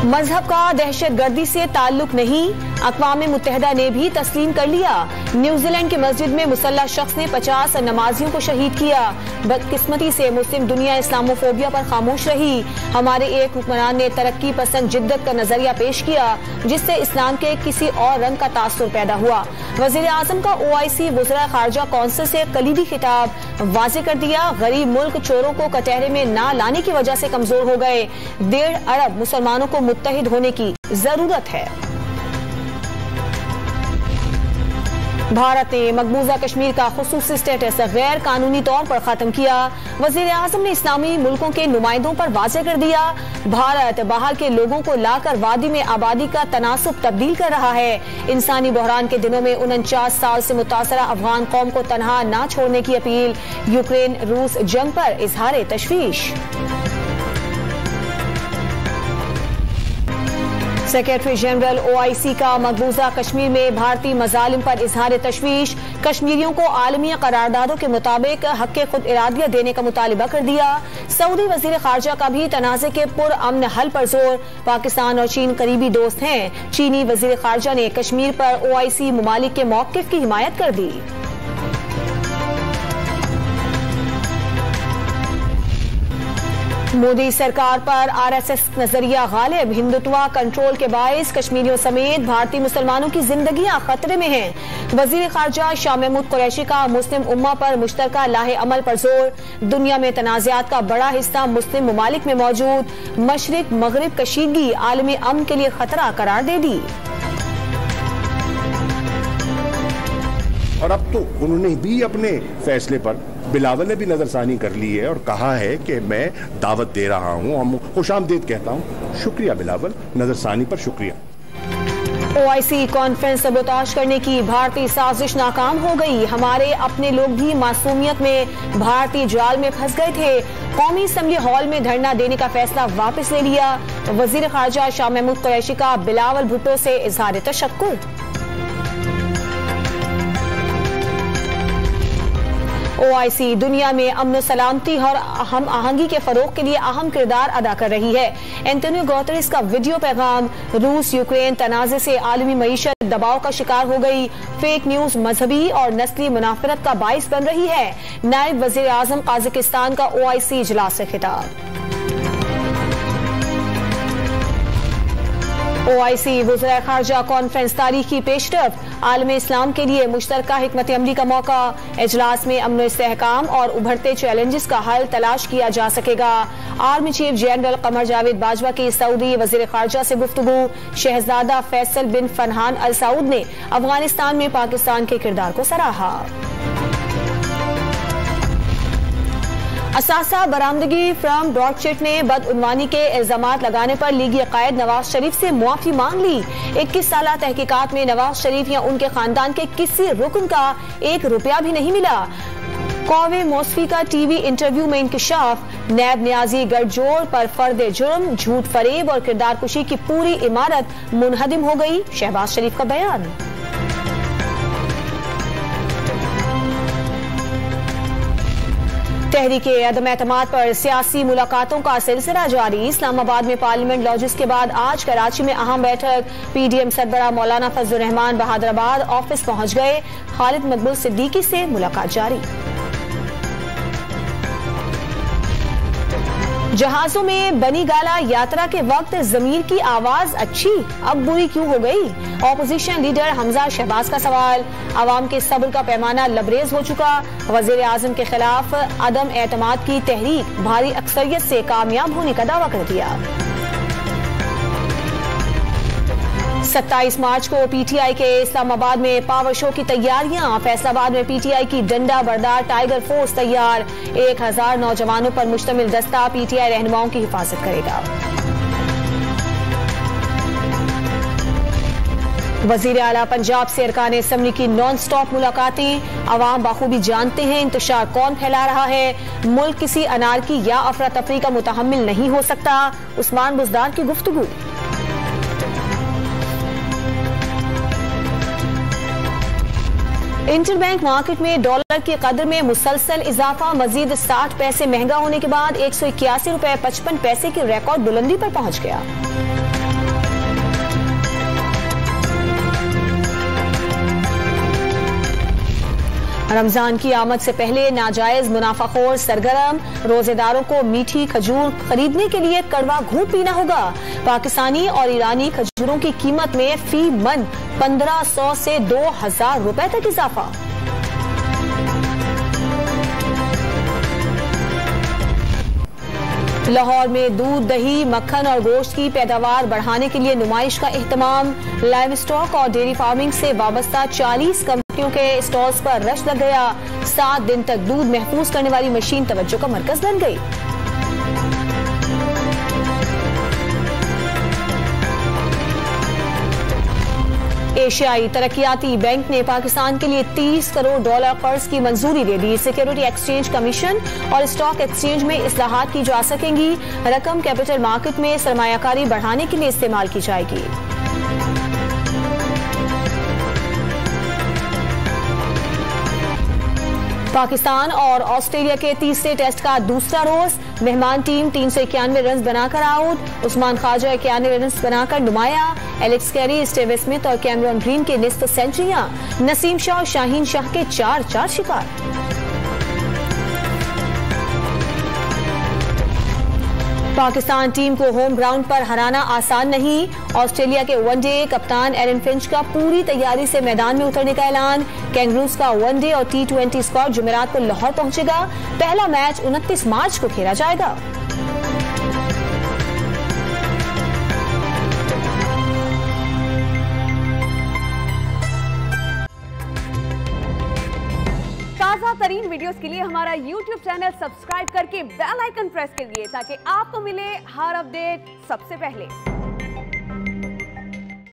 मजहब का दहशतगर्दी से ताल्लुक नहीं, अक़वाम मुत्तहिदा ने भी तस्लीम कर लिया। न्यूजीलैंड की मस्जिद में मुसल्लह शख्स ने 50 नमाजियों को शहीद किया। बदकिस्मती से मुस्लिम दुनिया इस्लामोफोबिया पर खामोश रही। हमारे एक हुक्मरान ने तरक्की पसंद जिद्दत का नजरिया पेश किया, जिससे इस्लाम के किसी और रंग का तासुर पैदा हुआ। वजीर आजम का OIC वज़रा खारजा कौंसिल से कलीदी खिताब वाज़ेह कर दिया। गरीब मुल्क चोरों को कटहरे में ना लाने की वजह से कमजोर हो गए। 1.5 अरब मुसलमानों को मुत्तहिद होने की जरूरत है। भारत ने मकबूजा कश्मीर का खुसूसी स्टेटस गैर कानूनी तौर पर खत्म किया। वजीर आजम ने इस्लामी मुल्कों के नुमाइंदों पर वाज़ेह कर दिया, भारत बाहर के लोगों को लाकर वादी में आबादी का तनासुब तब्दील कर रहा है। इंसानी बहरान के दिनों में 49 साल से मुतासरा अफगान कौम को तनहा न छोड़ने की अपील। यूक्रेन रूस जंग पर इजहार तशवीश। सेक्रेटरी जनरल OIC का मकबूजा कश्मीर में भारतीय मजालिम पर इजहार तशवीश। कश्मीरियों को आलमी करारदादों के मुताबिक हक खुद इरादिया देने का मुतालिबा कर दिया। सऊदी वजीर खारजा का भी तनाज़े के पुरअमन हल पर जोर। पाकिस्तान और चीन करीबी दोस्त हैं। चीनी वजीर खारजा ने कश्मीर पर OIC मुमालिक के मौक़िफ़ की हिमायत कर दी। मोदी सरकार पर RSS नजरिया गालिब। हिंदुत्वा कंट्रोल के बायस कश्मीरियों समेत भारतीय मुसलमानों की जिंदगियां खतरे में हैं। वजीर खारजा शाह महमूद कुरैशी का मुस्लिम उम्मा पर मुश्तरका लाहे अमल पर जोर। दुनिया में तनाज़ात का बड़ा हिस्सा मुस्लिम ममालिक में मौजूद। मशरिक मगरिब कशीदगी आलमी अमन के लिए खतरा करार दे दी। और अब तो उन्होंने भी अपने फैसले पर बिलावल ने भी नजरसानी कर ली है और कहा है कि मैं दावत दे रहा हूं, हम खुशामदीद कहता हूं। शुक्रिया बिलावल, नजरसानी पर शुक्रिया। OIC कॉन्फ्रेंस सबोताज करने की भारतीय साजिश नाकाम हो गई। हमारे अपने लोग भी मासूमियत में भारतीय जाल में फंस गए थे। कौमी असम्बली हॉल में धरना देने का फैसला वापस ले लिया। वजीर खारजा शाह महमूद कुरैशी का बिलावल भुट्टो से इजहार तशक्कुर। OIC दुनिया में अमन सलामती और हम आहंगी के फरोग के लिए अहम किरदार अदा कर रही है। एंटोनियो गुतेरेस का वीडियो पैगाम। रूस यूक्रेन तनाज़े से आलमी मईशत दबाव का शिकार हो गई। फेक न्यूज मजहबी और नस्ली मुनाफरत का बाइस बन रही है। नायब वजीर आजम काज़ाकिस्तान का OIC इजलास से खिताब। OIC वज़रा खारजा कॉन्फ्रेंस तारीखी पेशरफ। आलम इस्लाम के लिए मुश्तरका हिकमत अमली का मौका। इजलास में अमन इस्तेहकाम और उभरते चैलेंजेस का हल तलाश किया जा सकेगा। Army chief general Qamar Javed Bajwa की सऊदी वज़ीर खारजा से गुफ्तगू। शहजादा फैसल बिन फरहान अल सऊद ने अफगानिस्तान में पाकिस्तान के किरदार को सराहा। असासा बरामदगी फ्रॉम ब्रॉडशीट ने बदउनवानी के इल्जामात लगाने पर लीगी कायद नवाज शरीफ से मुआफी मांग ली। 21 साला तहकीकात में नवाज शरीफ या उनके खानदान के किसी रुकन का 1 रुपया भी नहीं मिला। कौवे मौसफी का TV इंटरव्यू में इंकशाफ। नैब न्याजी गठजोड़ पर फर्द जुर्म, झूठ फरेब और किरदार कुशी की पूरी इमारत मुनहदिम हो गई। शहबाज शरीफ का बयान। तहरीके अदम एतमाद पर सियासी मुलाकातों का सिलसिला जारी। इस्लामाबाद में पार्लियामेंट लॉजिस के बाद आज कराची में अहम बैठक। PDM सरबराह मौलाना फजलुर रहमान बहादुराबाद ऑफिस पहुंच गए। खालिद मकबूल सिद्दीकी से मुलाकात जारी। जहाजों में बनी गाला यात्रा के वक्त जमीर की आवाज अच्छी, अब बुरी क्यों हो गई? ऑपोजिशन लीडर हमजा शहबाज का सवाल। अवाम के सब्र का पैमाना लबरेज हो चुका। वजीर आजम के खिलाफ अदम एतमाद की तहरीक भारी अक्सरियत से कामयाब होने का दावा कर दिया। 27 मार्च को PTI के इस्लामाबाद में पावर शो की तैयारियां। फैसलाबाद में PTI की डंडा बरदार टाइगर फोर्स तैयार। 1000 नौजवानों पर मुश्तमिल दस्ता PTI रहनुमाओं की हिफाजत करेगा। वजीर आला पंजाब से अरकान असम्बली की नॉन स्टॉप मुलाकातें। अवाम बाखूबी जानते हैं इंतशार कौन फैला रहा है। मुल्क किसी अनारकी या अफरा तफरी का मुतहम्मिल नहीं हो सकता। उस्मान बुज़दार की गुफ्तगू। इंटरबैंक मार्केट में डॉलर की कदर में मुसलसल इजाफा। मजीद 60 पैसे महंगा होने के बाद 181 रुपए 55 पैसे की रिकॉर्ड बुलंदी पर पहुंच गया। रमजान की आमद से पहले नाजायज मुनाफाखोर सरगर्म, रोजेदारों को मीठी खजूर खरीदने के लिए कड़वा घूंट पीना होगा। पाकिस्तानी और ईरानी खजूरों की कीमत में फी मन 1500 से 2000 रुपए तक इजाफा। लाहौर में दूध, दही, मक्खन और गोश्त की पैदावार बढ़ाने के लिए नुमाइश का एहतमाम। लाइव स्टॉक और डेयरी फार्मिंग से वाबस्ता 40 कंपनियों के स्टॉल्स पर रश लग गया। 7 दिन तक दूध महफूज करने वाली मशीन तवज्जो का मरकज बन गई। एशियाई तरक्याती बैंक ने पाकिस्तान के लिए $30 करोड़ कर्ज की मंजूरी दे दी। सिक्योरिटी एक्सचेंज कमीशन और स्टॉक एक्सचेंज में इस्लाहात की जा सकेंगी। रकम कैपिटल मार्केट में सरमायाकारी बढ़ाने के लिए इस्तेमाल की जाएगी। पाकिस्तान और ऑस्ट्रेलिया के तीसरे टेस्ट का दूसरा रोज। मेहमान टीम 391 रन बनाकर आउट। उस्मान ख्वाजा 91 रन बनाकर नुमाया। एलेक्स कैरी, स्टीव स्मिथ और कैमरन ग्रीन के निस्फ सेंचुरियां। नसीम शाह और शाहीन शाह के 4-4 शिकार। पाकिस्तान टीम को होम ग्राउंड पर हराना आसान नहीं। ऑस्ट्रेलिया के वनडे कप्तान एरन फिंच का पूरी तैयारी से मैदान में उतरने का ऐलान। कैंगरूज का वनडे और T20 स्क्वाड जुमेरात को लाहौर पहुंचेगा। पहला मैच 29 मार्च को खेला जाएगा। ताज़ा तरीन वीडियोस के लिए हमारा YouTube चैनल सब्सक्राइब करके बेल आइकन प्रेस करिए ताकि आपको मिले हर अपडेट सबसे पहले।